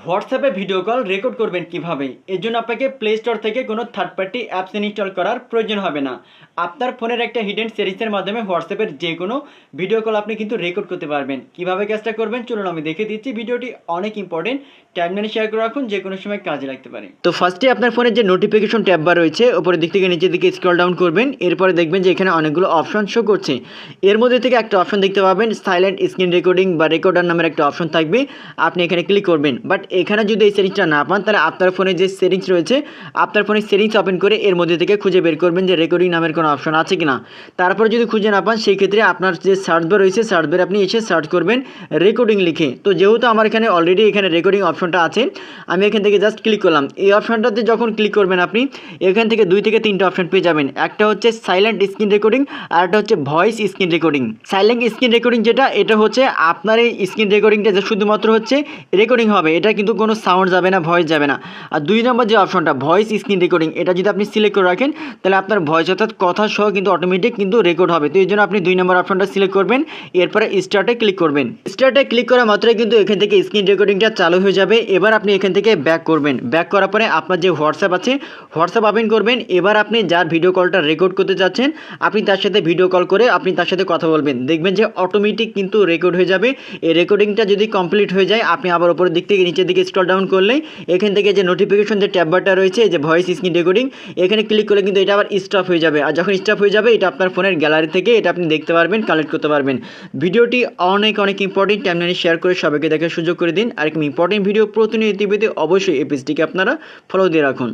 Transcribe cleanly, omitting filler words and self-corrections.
হোয়াটসঅ্যাপে video call record করবেন কিভাবে? এর জন্য আপনাকে প্লে স্টোর থেকে কোনো থার্ড পার্টি অ্যাপস ইনস্টল করার প্রয়োজন হবে না। আপনার ফোনের একটা হিডেন সেটিংসের মাধ্যমে হোয়াটসঅ্যাপের যে কোনো ভিডিও কল আপনি কিন্তু রেকর্ড করতে পারবেন। কিভাবে কাজটা করবেন চলুন আমি দেখিয়ে দিচ্ছি। ভিডিওটি অনেক ইম্পর্টেন্ট, টাইমলাইনে শেয়ার করে রাখুন, যে কোনো সময় কাজে লাগতে পারে। তো ফার্স্টে আপনার ফোনের যে নোটিফিকেশন ট্যাব বার রয়েছে উপরের দিক থেকে নিচের দিকে স্ক্রল ডাউন করবেন, এরপরে দেখবেন যে এখানে অনেকগুলো অপশন শো করছে। এর মধ্যে থেকে একটা অপশন দেখতে পাবেন সাইলেন্ট স্ক্রিন রেকর্ডিং বা রেকর্ডার নামের একটা অপশন থাকবে, আপনি এখানে ক্লিক করবেন। বাট এখানে যদি এই সেটিংসটা না পান তাহলে আপনার ফোনে যে সেটিংস রয়েছে আপনার ফোনে সেটিংস ওপেন করে এর মধ্যে থেকে খুঁজে বের করবেন যে রেকর্ডিং নামের কোনো অপশন আছে কিনা। তারপর যদি খুঁজে না পান সেই ক্ষেত্রে আপনার যে সার্চ বার রয়েছে সার্চ বারে আপনি এসে সার্চ করবেন রেকর্ডিং লিখে। তো যেহেতু আমার এখানে অলরেডি এখানে রেকর্ডিং অপশনটা আছে, আমি এখান থেকে জাস্ট ক্লিক করলাম। এই অপশনটাতে যখন ক্লিক করবেন আপনি এখান থেকে 2 থেকে 3টা অপশন পেয়ে যাবেন। একটা হচ্ছে সাইলেন্ট স্ক্রিন রেকর্ডিং আর একটা হচ্ছে voice screen recording. Silent screen recording যেটা, এটা হচ্ছে আপনার এই স্ক্রিন রেকর্ডিংটা যে শুধুমাত্র হচ্ছে রেকর্ডিং হবে, এটা কিন্তু কোনো সাউন্ড যাবে না, ভয়েস যাবে না। আর 2 নম্বর যে অপশনটা ভয়েস স্ক্রিন রেকর্ডিং, এটা যদি আপনি সিলেক্ট করে রাখেন তাহলে আপনার ভয়েস অর্থাৎ কথা সহ কিন্তু অটোমেটিক কিন্তু রেকর্ড হবে। তো এই জন্য আপনি 2 নম্বর অপশনটা সিলেক্ট করবেন, এরপরে স্টার্টে ক্লিক করবেন। স্টার্টে ক্লিক করা মাত্রই কিন্তু এখান থেকে স্ক্রিন রেকর্ডিংটা চালু হয়ে যাবে। এবার আপনি এখান থেকে ব্যাক করবেন। ব্যাক করার পরে আপনার যে হোয়াটসঅ্যাপ আছে হোয়াটসঅ্যাপ ওপেন করবেন। এবার আপনি যার ভিডিও কলটা রেকর্ড করতে যাচ্ছেন আপনি তার সাথে ভিডিও কল করে আপনি তার সাথে কথা বলবেন, দেখবেন যে অটোমেটিক কিন্তু রেকর্ড হয়ে যাবে। এই রেকর্ডিংটা যদি কমপ্লিট হয়ে যায় আপনি আবার উপরের দিক থেকে নিচের দিকে স্ক্রল ডাউন করলেই এখান থেকে যে নোটিফিকেশন যে ট্যাব বারটা রয়েছে যে ভয়েস স্ক্রিন রেকর্ডিং, এখানে ক্লিক করলে কিন্তু এটা আবার স্টপ হয়ে যাবে। আর যখন স্টপ হয়ে যাবে এটা আপনার ফোনের গ্যালারি থেকে এটা আপনি দেখতে পারবেন, কালেক্ট করতে পারবেন। ভিডিওটি অনেক ইম্পর্টেন্ট, টাইমলাইনে শেয়ার করে সবাইকে দেখার সুযোগ করে দিন। আর এরকম ইম্পর্টেন্ট ভিডিও প্রতিনিয়ত পেতে অবশ্যই এই পেজটিকে আপনারা ফলো দিয়ে রাখুন।